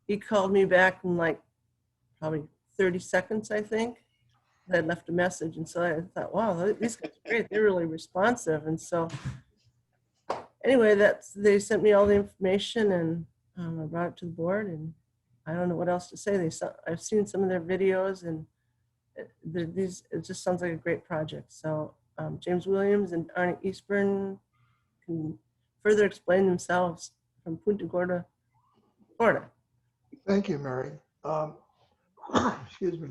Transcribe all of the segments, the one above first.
he called me back in like probably 30 seconds, I think. I had left a message. And so I thought, wow, these guys are great. They're really responsive. And so anyway, they sent me all the information, and I brought it to the board, and I don't know what else to say. I've seen some of their videos, and it just sounds like a great project. So James Williams and Arne Eastham can further explain themselves from Punta Gorda, Florida. Thank you, Mary. Excuse me.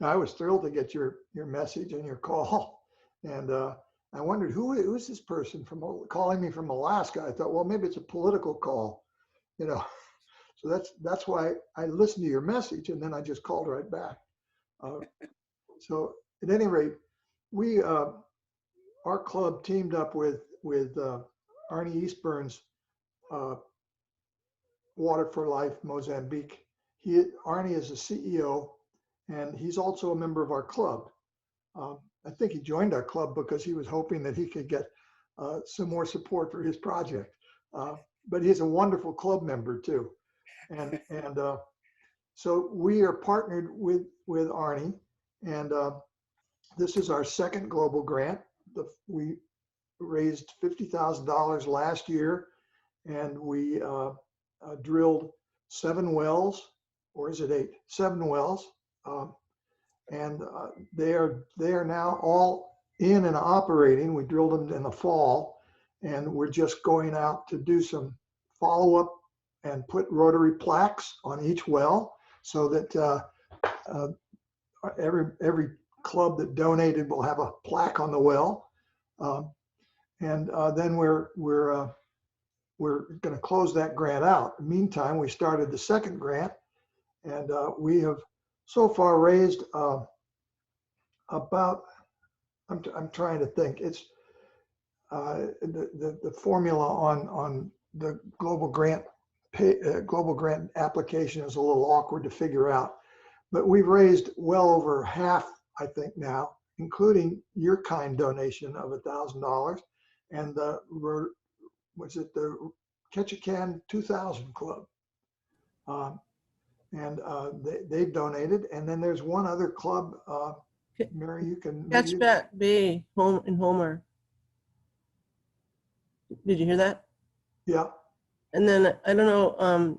I was thrilled to get your message and your call, and I wondered who is this person from calling me from Alaska. I thought, well, maybe it's a political call, you know. So that's why I listened to your message, and then I just called right back. So at any rate, we our club teamed up with Arne Eastham's Water for Life Mozambique. Arne is the CEO, and he's also a member of our club. I think he joined our club because he was hoping that he could get some more support for his project. But he's a wonderful club member too. And so we are partnered with Arne, and this is our second global grant. We raised $50,000 last year, and we drilled 7 wells, or is it 8? 7 wells. And they are now all in and operating. We drilled them in the fall, and we're just going out to do some follow-up and put rotary plaques on each well, so that every club that donated will have a plaque on the well. And then we're going to close that grant out. Meantime, we started the second grant, and we have so far raised about, I'm trying to think, it's the formula on the global grant application is a little awkward to figure out, but we've raised well over half, I think now, including your kind donation of $1,000, and the Ketchikan 2000 Club. And they've donated, and then there's one other club. Mary, you can. Ketchikan Bay in Homer. Did you hear that? Yeah. And then I don't know.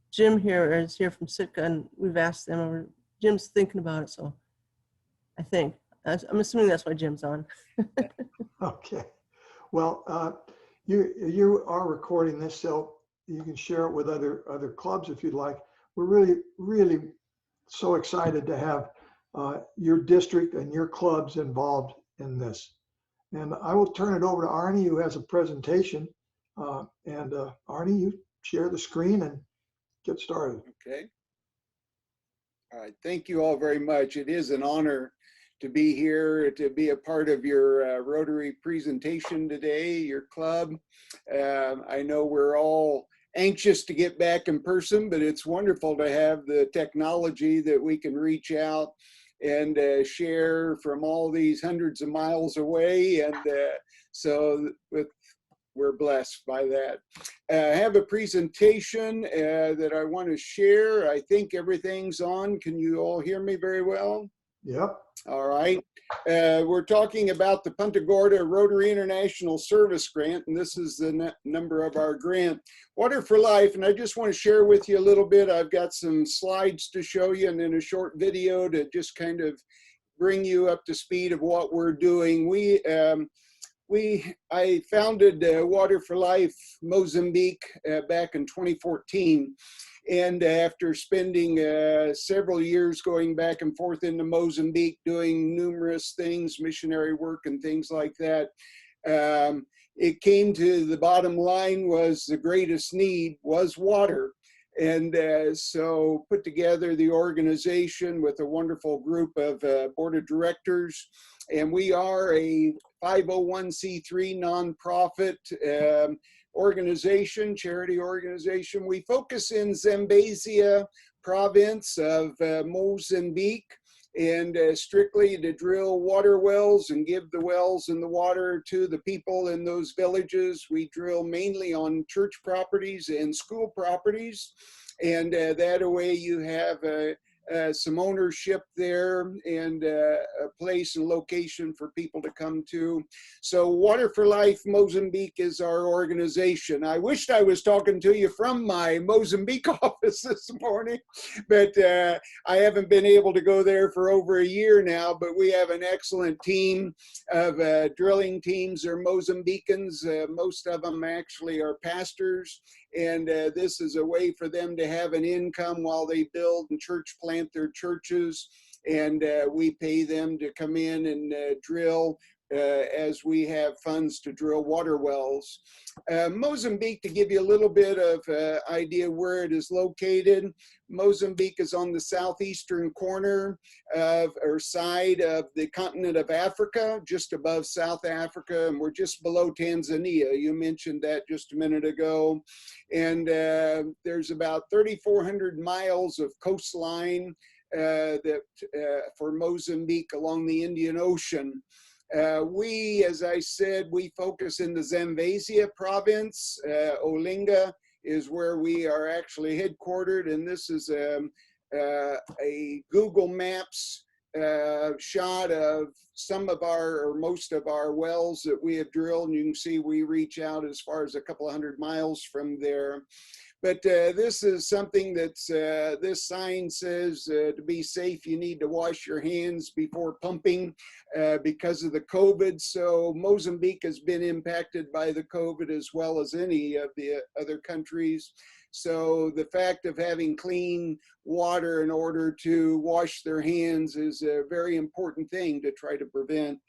Jim here is here from Sitka, and we've asked them. Or Jim's thinking about it, so I think I'm assuming that's why Jim's on. Okay. Well, you are recording this, so you can share it with other clubs if you'd like. We're really so excited to have your district and your clubs involved in this. And I will turn it over to Arne, who has a presentation. And Arne, you share the screen and get started. Okay. All right. Thank you all very much. It is an honor to be here, to be a part of your Rotary presentation today, your club. I know we're all anxious to get back in person, but it's wonderful to have the technology that we can reach out and share from all these hundreds of miles away. And so we're blessed by that. I have a presentation that I want to share. I think everything's on. Can you all hear me very well? Yep. All right. We're talking about the Punta Gorda Rotary International Service Grant, and this is the number of our grant, Water for Life. And I just want to share with you a little bit. I've got some slides to show you, and then a short video to just kind of bring you up to speed of what we're doing. I founded Water for Life Mozambique back in 2014. And after spending several years going back and forth into Mozambique, doing numerous things, missionary work and things like that, it came to the bottom line was the greatest need was water. And so put together the organization with a wonderful group of board of directors. And we are a 501c3 nonprofit organization, charity organization. We focus in Zambezia province of Mozambique. and strictly to drill water wells and give the wells and the water to the people in those villages. We drill mainly on church properties and school properties, and that way you have some ownership there and a place and location for people to come to. So Water for Life Mozambique is our organization. I wished I was talking to you from my Mozambique office this morning, but I haven't been able to go there for over a year now, but we have an excellent team of drilling teams. They're Mozambicans. Most of them actually are pastors, and this is a way for them to have an income while they build and church plant their churches, and we pay them to come in and drill as we have funds to drill water wells. Mozambique, to give you a little bit of idea where it is located, Mozambique is on the southeastern corner of, or side of the continent of Africa, just above South Africa, and we're just below Tanzania. You mentioned that just a minute ago. And there's about 3,400 miles of coastline for Mozambique along the Indian Ocean. We, as I said, we focus in the Zambezia province. Olinga is where we are actually headquartered, and this is a Google Maps shot of some of our, or most of our wells that we have drilled, and you can see we reach out as far as a couple of hundred miles from there. But this is something that's, this sign says to be safe, you need to wash your hands before pumping because of the COVID. So Mozambique has been impacted by the COVID as well as any of the other countries. So the fact of having clean water in order to wash their hands is a very important thing to try to prevent.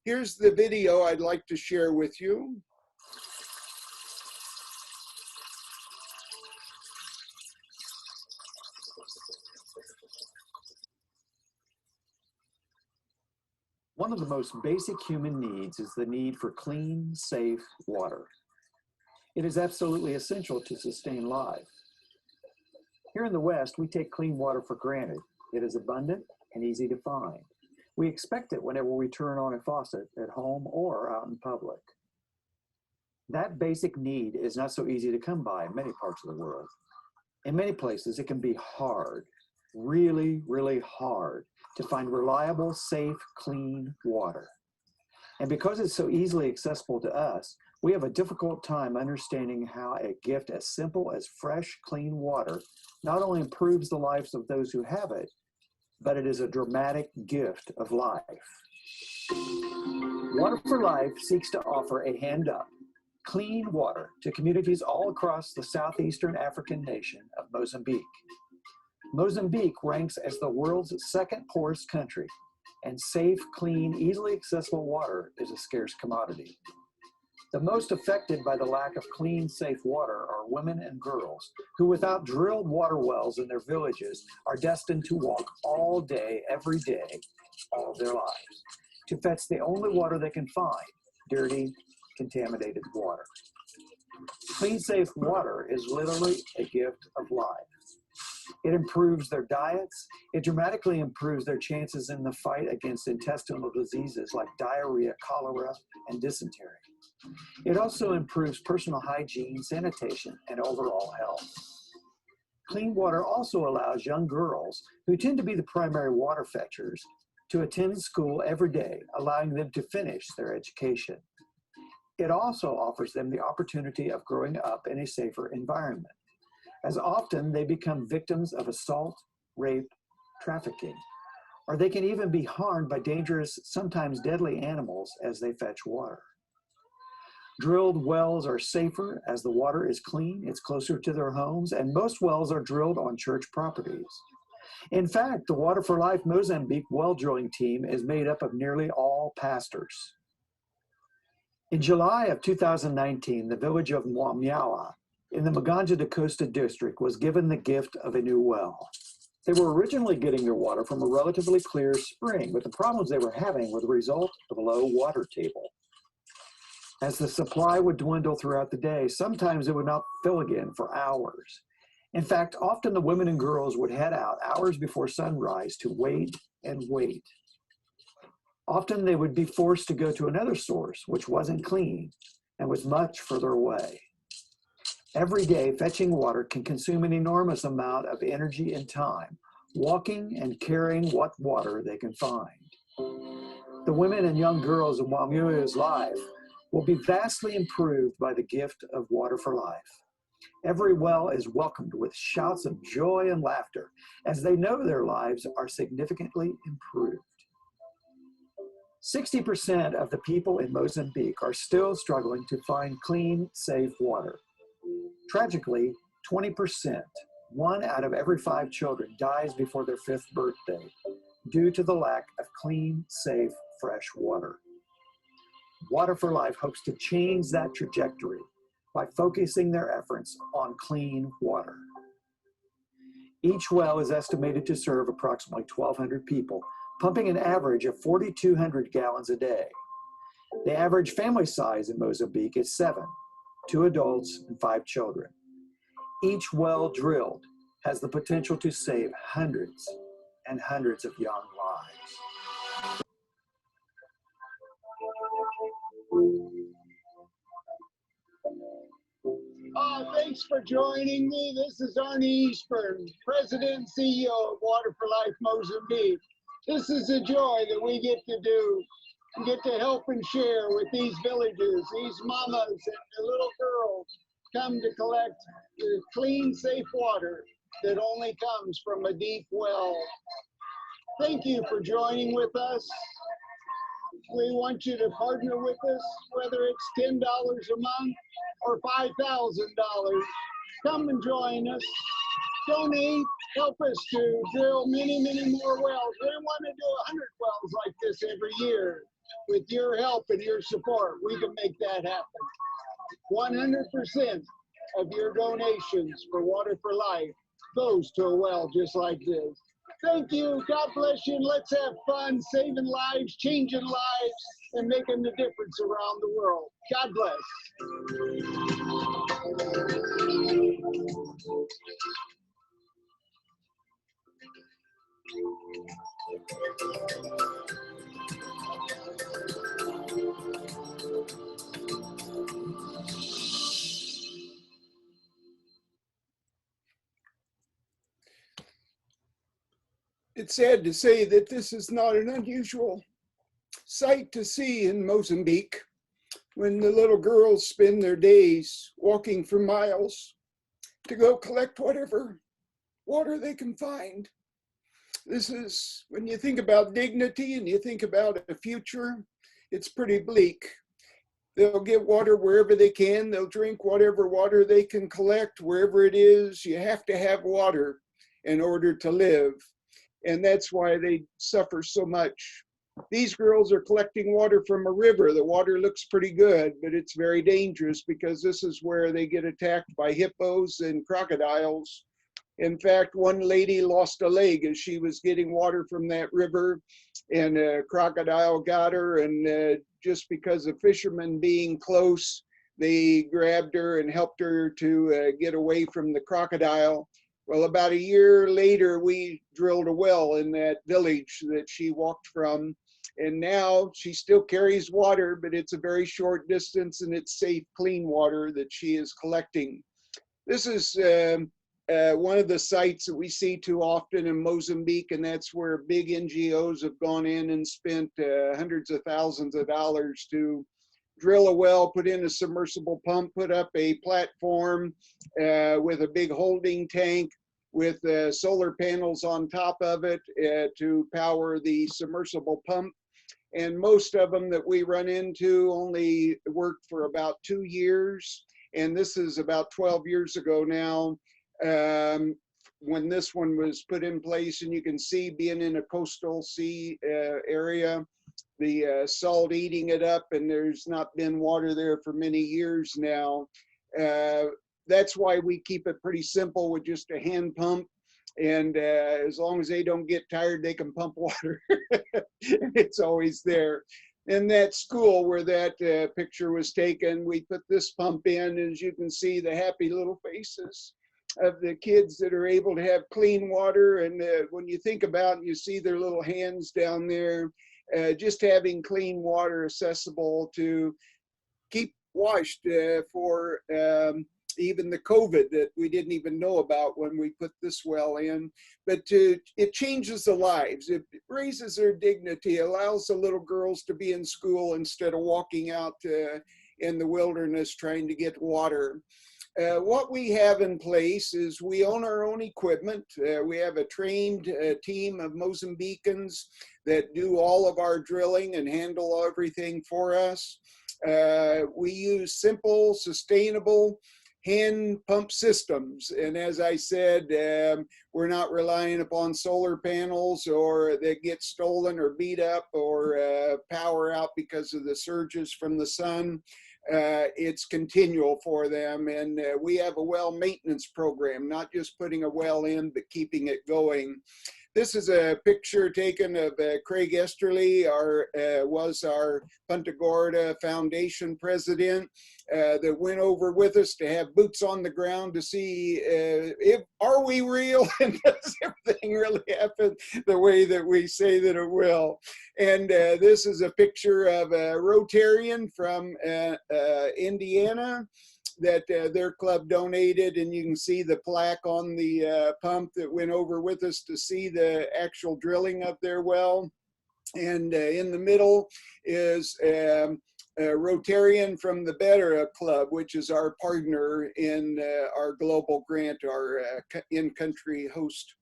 Here's the video I'd like to share with you. One of the most basic human needs is the need for clean, safe water. It is absolutely essential to sustain life. Here in the West, we take clean water for granted. It is abundant and easy to find. We expect it whenever we turn on a faucet at home or out in public. That basic need is not so easy to come by in many parts of the world. In many places, it can be hard, really, really hard to find reliable, safe, clean water. And because it's so easily accessible to us, we have a difficult time understanding how a gift as simple as fresh, clean water not only improves the lives of those who have it, but it is a dramatic gift of life. Water for Life seeks to offer a hand up, clean water to communities all across the southeastern African nation of Mozambique. Mozambique ranks as the world's second poorest country, and safe, clean, easily accessible water is a scarce commodity. The most affected by the lack of clean, safe water are women and girls who, without drilled water wells in their villages, are destined to walk all day, every day, all of their lives, to fetch the only water they can find, dirty, contaminated water. Clean, safe water is literally a gift of life. It improves their diets. It dramatically improves their chances in the fight against intestinal diseases like diarrhea, cholera, and dysentery. It also improves personal hygiene, sanitation, and overall health. Clean water also allows young girls, who tend to be the primary water fetchers, to attend school every day, allowing them to finish their education. It also offers them the opportunity of growing up in a safer environment, as often they become victims of assault, rape, trafficking, or they can even be harmed by dangerous, sometimes deadly animals as they fetch water. Drilled wells are safer as the water is clean, it's closer to their homes, and most wells are drilled on church properties. In fact, the Water for Life Mozambique well drilling team is made up of nearly all pastors. In July of 2019, the village of Mwamyawa in the Maganja da Costa district was given the gift of a new well. They were originally getting their water from a relatively clear spring, but the problems they were having were the result of a low water table. As the supply would dwindle throughout the day, sometimes it would not fill again for hours. In fact, often the women and girls would head out hours before sunrise to wait and wait. Often they would be forced to go to another source, which wasn't clean and was much further away. Every day, fetching water can consume an enormous amount of energy and time, walking and carrying what water they can find. The women and young girls in Wamua's life will be vastly improved by the gift of water for life. Every well is welcomed with shouts of joy and laughter as they know their lives are significantly improved. 60% of the people in Mozambique are still struggling to find clean, safe water. Tragically, 20%, 1 out of every 5 children, dies before their 5th birthday due to the lack of clean, safe, fresh water. Water for Life hopes to change that trajectory by focusing their efforts on clean water. Each well is estimated to serve approximately 1,200 people, pumping an average of 4,200 gallons a day. The average family size in Mozambique is 7, 2 adults and 5 children. Each well drilled has the potential to save hundreds and hundreds of young lives. Thanks for joining me. This is Arne Eastham, President and CEO of Water for Life Mozambique. This is a joy that we get to do and get to help and share with these villages. These mamas and the little girls come to collect the clean, safe water that only comes from a deep well. Thank you for joining with us. We want you to partner with us, whether it's $10 a month or $5,000. Come and join us. Donate. Help us to drill many, many more wells. We want to do 100 wells like this every year. With your help and your support, we can make that happen. 100% of your donations for Water for Life goes to a well just like this. Thank you. God bless you. And let's have fun saving lives, changing lives, and making the difference around the world. God bless. It's sad to say that this is not an unusual sight to see in Mozambique when the little girls spend their days walking for miles to go collect whatever water they can find. This is, when you think about dignity and you think about a future, it's pretty bleak. They'll get water wherever they can. They'll drink whatever water they can collect, wherever it is. You have to have water in order to live. And that's why they suffer so much. These girls are collecting water from a river. The water looks pretty good, but it's very dangerous because this is where they get attacked by hippos and crocodiles. In fact, one lady lost a leg as she was getting water from that river, and a crocodile got her, and just because of fishermen being close, they grabbed her and helped her to get away from the crocodile. Well, about a year later, we drilled a well in that village that she walked from, and now she still carries water, but it's a very short distance, and it's safe, clean water that she is collecting. This is one of the sites that we see too often in Mozambique, and that's where big NGOs have gone in and spent hundreds of thousands of dollars to drill a well, put in a submersible pump, put up a platform with a big holding tank with solar panels on top of it to power the submersible pump. And most of them that we run into only work for about 2 years. And this is about 12 years ago now when this one was put in place. And you can see, being in a coastal sea area, the salt eating it up, and there's not been water there for many years now. That's why we keep it pretty simple with just a hand pump. And as long as they don't get tired, they can pump water. It's always there. In that school where that picture was taken, we put this pump in. As you can see, the happy little faces. of the kids that are able to have clean water. And when you think about, you see their little hands down there, just having clean water accessible to keep washed for even the COVID that we didn't even know about when we put this well in. But it changes the lives. It raises their dignity, allows the little girls to be in school instead of walking out in the wilderness trying to get water. What we have in place is we own our own equipment. We have a trained team of Mozambicans that do all of our drilling and handle everything for us. We use simple, sustainable hand pump systems. And as I said, we're not relying upon solar panels or that get stolen or beat up or power out because of the surges from the sun. It's continual for them. And we have a well maintenance program, not just putting a well in, but keeping it going. This is a picture taken of Craig Esterly, was our Punta Gorda Foundation president, that went over with us to have boots on the ground to see are we real and does everything really happen the way that we say that it will. And this is a picture of a Rotarian from Indiana that their club donated, and you can see the plaque on the pump that went over with us to see the actual drilling of their well. And in the middle is a Rotarian from the Better Club, which is our partner in our global grant, our in-country host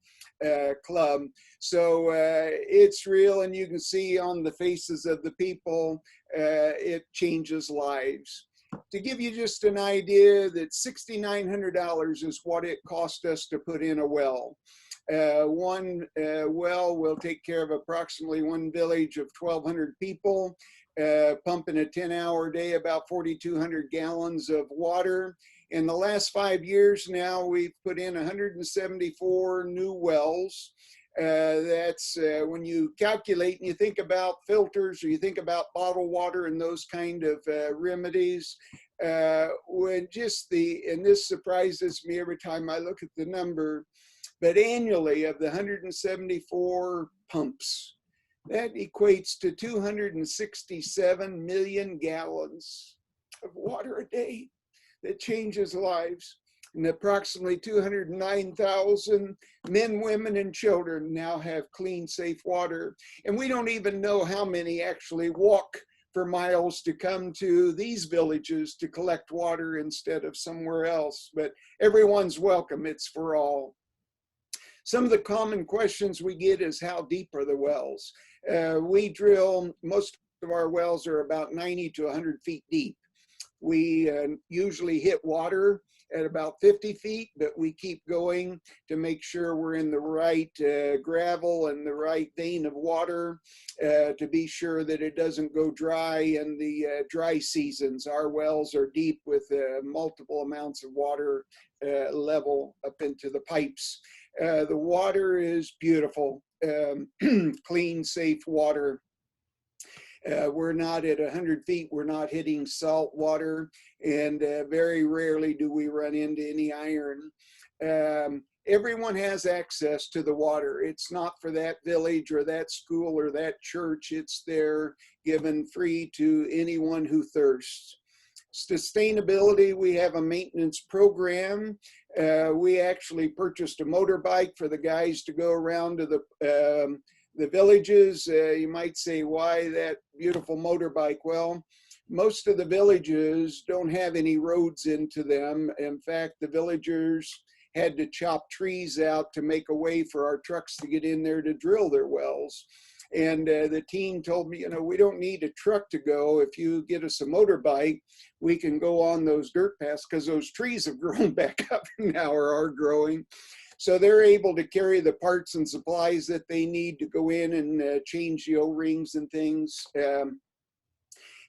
club. So it's real, and you can see on the faces of the people, it changes lives. To give you just an idea, that $6,900 is what it cost us to put in a well. One well will take care of approximately one village of 1,200 people, pumping a 10-hour day, about 4,200 gallons of water. In the last 5 years now, we've put in 174 new wells. That's when you calculate and you think about filters or you think about bottled water and those kind of remedies, when just and this surprises me every time I look at the number, but annually of the 174 pumps, that equates to 267 million gallons of water a day that changes lives. And approximately 209,000 men, women, and children now have clean, safe water. And we don't even know how many actually walk for miles to come to these villages to collect water instead of somewhere else. But everyone's welcome, it's for all. Some of the common questions we get is how deep are the wells? We drill, most of our wells are about 90 to 100 feet deep. We usually hit water at about 50 feet, but we keep going to make sure we're in the right gravel and the right vein of water to be sure that it doesn't go dry in the dry seasons. Our wells are deep with multiple amounts of water level up into the pipes. The water is beautiful, clean, safe water. We're not at 100 feet, we're not hitting salt water, and very rarely do we run into any iron. Everyone has access to the water. It's not for that village or that school or that church. It's there given free to anyone who thirsts. Sustainability, we have a maintenance program. We actually purchased a motorbike for the guys to go around to the villages. You might say, why that beautiful motorbike? Well, most of the villages don't have any roads into them. In fact, the villagers had to chop trees out to make a way for our trucks to get in there to drill their wells. And the team told me, you know, we don't need a truck to go. If you get us a motorbike, we can go on those dirt paths because those trees have grown back up now or are growing. So they're able to carry the parts and supplies that they need to go in and change the O-rings and things.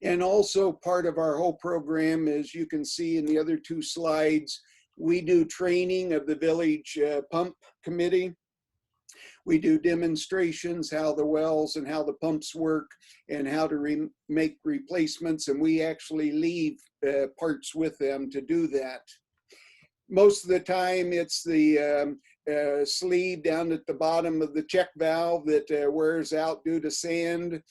And also part of our whole program, as you can see in the other two slides, we do training of the village pump committee. We do demonstrations, how the wells and how the pumps work and how to make replacements. And we actually leave parts with them to do that. most of the time it's the sleeve down at the bottom of the check valve that wears out due to sand.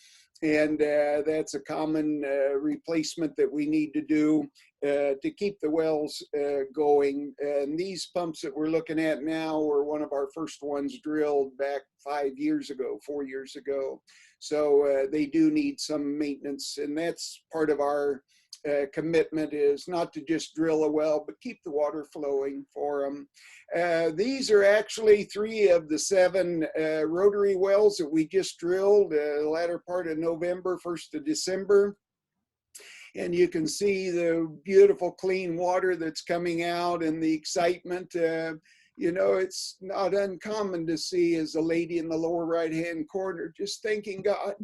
And that's a common replacement that we need to do to keep the wells going. And these pumps that we're looking at now were one of our first ones drilled back 4 years ago. So they do need some maintenance, and that's part of our commitment, is not to just drill a well, but keep the water flowing for them. These are actually 3 of the 7 rotary wells that we just drilled the latter part of November, 1st of December. And you can see the beautiful clean water that's coming out and the excitement. You know, it's not uncommon to see, as a lady in the lower right-hand corner, just thanking God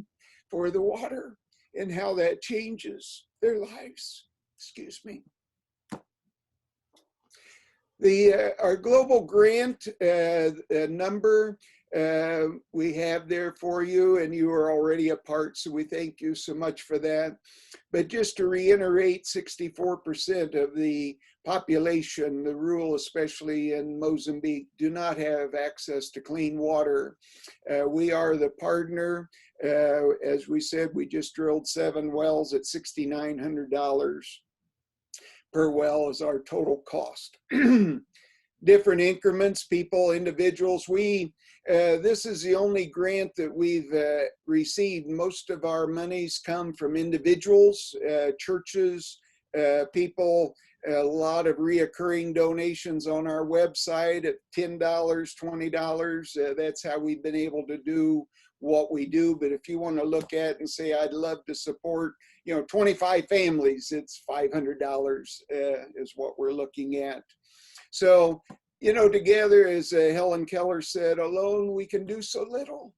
for the water and how that changes their lives. Excuse me. Our global grant number we have there for you, and you are already a part, so we thank you so much for that. But just to reiterate, 64% of the population, the rural, especially in Mozambique, do not have access to clean water. We are the partner. As we said, we just drilled 7 wells at $6,900 per well is our total cost. Different increments, people, individuals. This is the only grant that we've received. Most of our monies come from individuals, churches, people, a lot of reoccurring donations on our website at $10, $20. That's how we've been able to do what we do. But if you want to look at and say, I'd love to support, 25 families, it's $500 is what we're looking at. So, together, as Helen Keller said, alone we can do so little,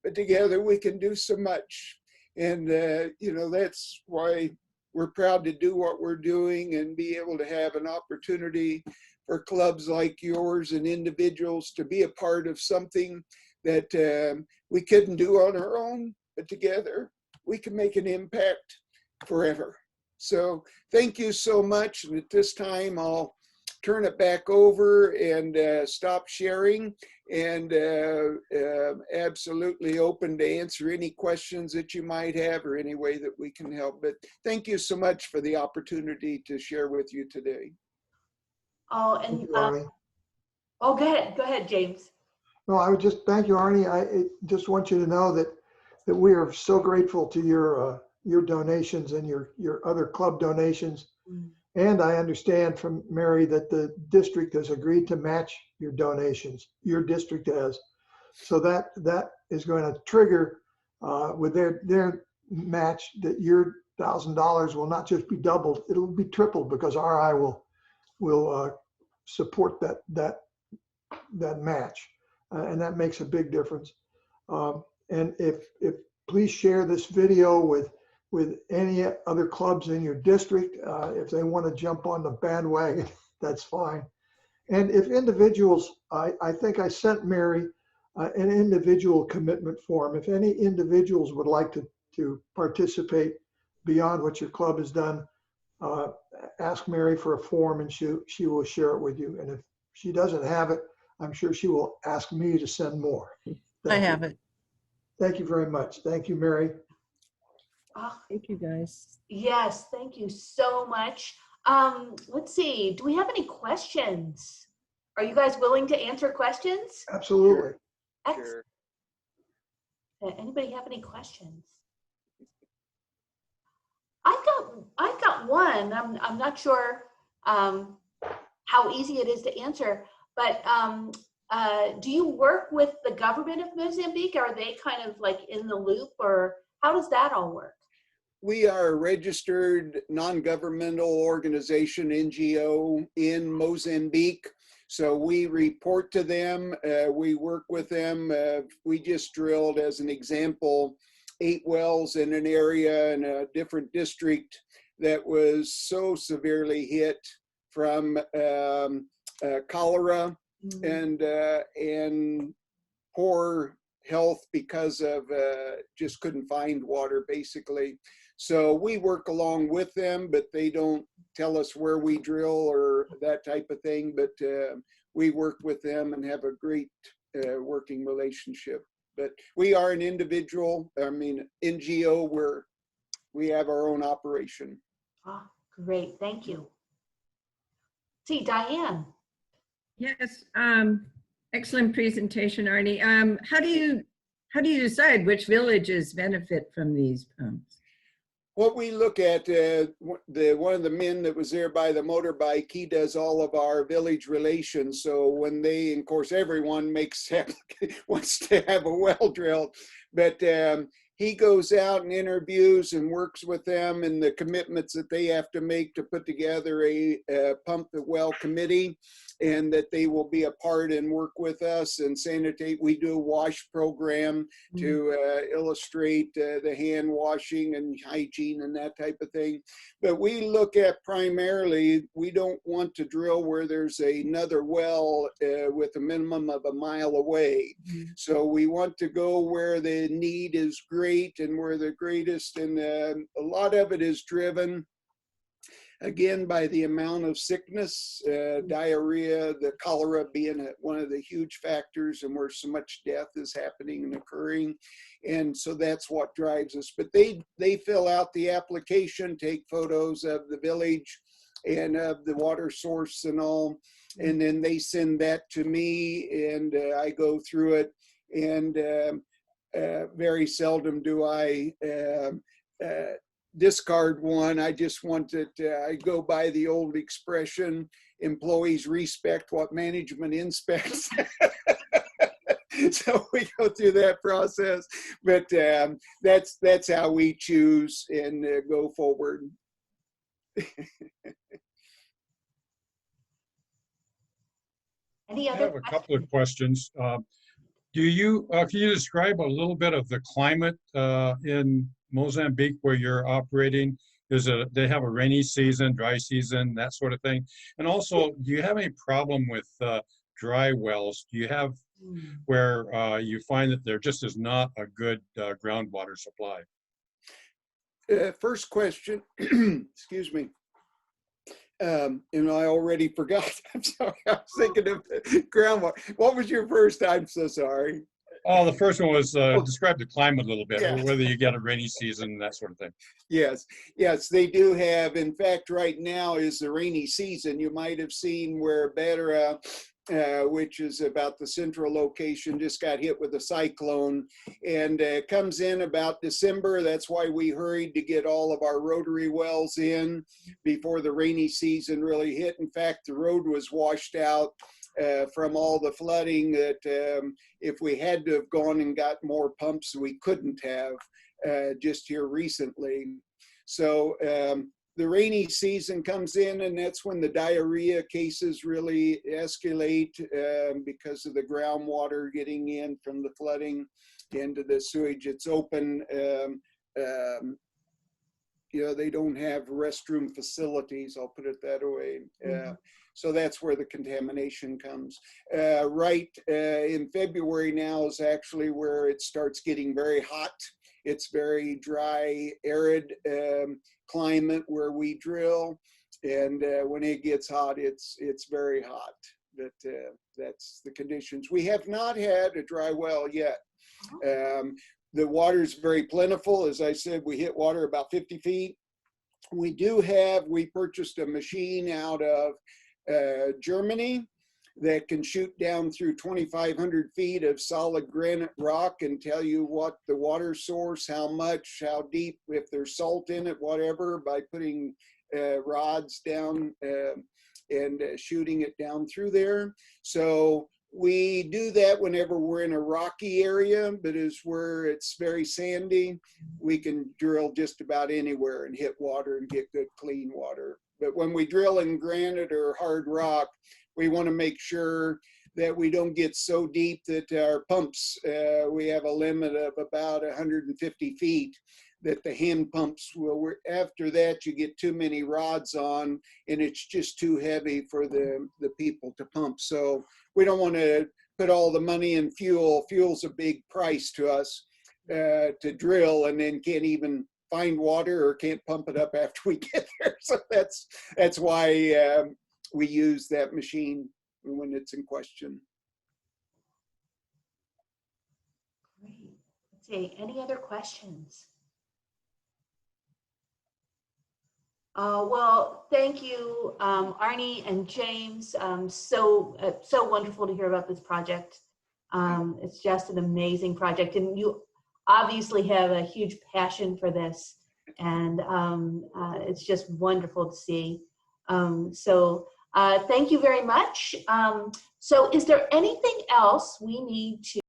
but together we can do so much. And, that's why we're proud to do what we're doing and be able to have an opportunity for clubs like yours and individuals to be a part of something that we couldn't do on our own, but together we can make an impact forever. So thank you so much. And at this time, I'll turn it back over and stop sharing, and absolutely open to answer any questions that you might have or any way that we can help. But thank you so much for the opportunity to share with you today. Oh, Thank and you, Arne. oh, go ahead, James. No, I would just thank you, Arne. I just want you to know that we are so grateful to your donations and your other club donations. Mm. And I understand from Mary that the district has agreed to match your donations. Your district has. So that is going to trigger with their match that your $1,000 will not just be doubled, it'll be tripled, because RI will support that match. And that makes a big difference. And if please share this video with any other clubs in your district. If they want to jump on the bandwagon, that's fine. And if individuals, I think I sent Mary an individual commitment form. If any individuals would like to participate beyond what your club has done, ask Mary for a form and she will share it with you. And if she doesn't have it, I'm sure she will ask me to send more. I have it. Thank you very much. Thank you, Mary. Oh, Thank you, guys. yes, thank you so much. Let's see, do we have any questions? Are you guys willing to answer questions? Absolutely. Sure. Anybody have any questions? I've got one. I'm not sure how easy it is to answer, but do you work with the government of Mozambique? Are they kind of like in the loop, or how does that all work? We are a registered non-governmental organization, NGO, in Mozambique. So we report to them, we work with them. We just drilled, as an example, 8 wells in an area in a different district that was so severely hit from cholera and poor health because of just couldn't find water, basically. So we work along with them, but they don't tell us where we drill or that type of thing. But we work with them and have a great working relationship. But we are an NGO where we have our own operation. Oh, great, thank you. See, Diane. Yes, excellent presentation, Arne. How do you decide which villages benefit from these pumps? What we look at, one of the men that was there by the motorbike, he does all of our village relations. So when they, and of course, everyone wants to have a well drilled, but he goes out and interviews and works with them and the commitments that they have to make to put together a pump the well committee, and that they will be a part and work with us and sanitate. We do a wash program to illustrate the hand washing and hygiene and that type of thing. But we look at primarily, we don't want to drill where there's another well with a minimum of 1 mile away. So we want to go where the need is great and where the greatest, and a lot of it is driven again by the amount of sickness, diarrhea, the cholera being one of the huge factors, and where so much death is happening and occurring. And so that's what drives us. But they fill out the application, take photos of the village and of the water source and all, and then they send that to me, and I go through it. And very seldom do I discard one. I just want it, I go by the old expression, employees respect what management inspects. So we go through that process, but that's how we choose and go forward. Any I other have a couple of questions. Can you describe a little bit of the climate in Mozambique where you're operating? They have a rainy season, dry season, that sort of thing. And also, do you have any problem with dry wells? Do you have where you find that there just is not a good groundwater supply? First question, excuse me. And I already forgot. I'm sorry. I was thinking of groundwater. What was your first? I'm so sorry. Oh, the first one was describe the climate a little bit, Yeah. whether you get a rainy season, that sort of thing. Yes, they do have. In fact, right now is the rainy season. You might have seen where Beira, which is about the central location, just got hit with a cyclone, and comes in about December. That's why we hurried to get all of our rotary wells in before the rainy season really hit. In fact, the road was washed out from all the flooding that if we had to have gone and got more pumps, we couldn't have just here recently. So the rainy season comes in, and that's when the diarrhea cases really escalate because of the groundwater getting in from the flooding into the sewage. It's open. They don't have restroom facilities, I'll put it that way. So that's where the contamination comes. Right in February now is actually where it starts getting very hot. It's very dry, arid climate where we drill. And when it gets hot, it's very hot. But that's the conditions. We have not had a dry well yet. The water is very plentiful. As I said, we hit water about 50 feet. We purchased a machine out of Germany that can shoot down through 2,500 feet of solid granite rock and tell you what the water source, how much, how deep, if there's salt in it, whatever, by putting rods down and shooting it down through there. So we do that whenever we're in a rocky area, but is where it's very sandy, we can drill just about anywhere and hit water and get good clean water. But when we drill in granite or hard rock, we want to make sure that we don't get so deep that our pumps, we have a limit of about 150 feet, that the hand pumps will, after that you get too many rods on and it's just too heavy for the people to pump. So we don't want to put all the money in fuel. Fuel's a big price to us to drill, and then can't even find water or can't pump it up after we get there. So that's why we use that machine when it's in question. Great. Let's see, any other questions? Well, thank you, Arne and James. So wonderful to hear about this project. It's just an amazing project, and you obviously have a huge passion for this, and it's just wonderful to see. Thank you very much. So is there anything else we need to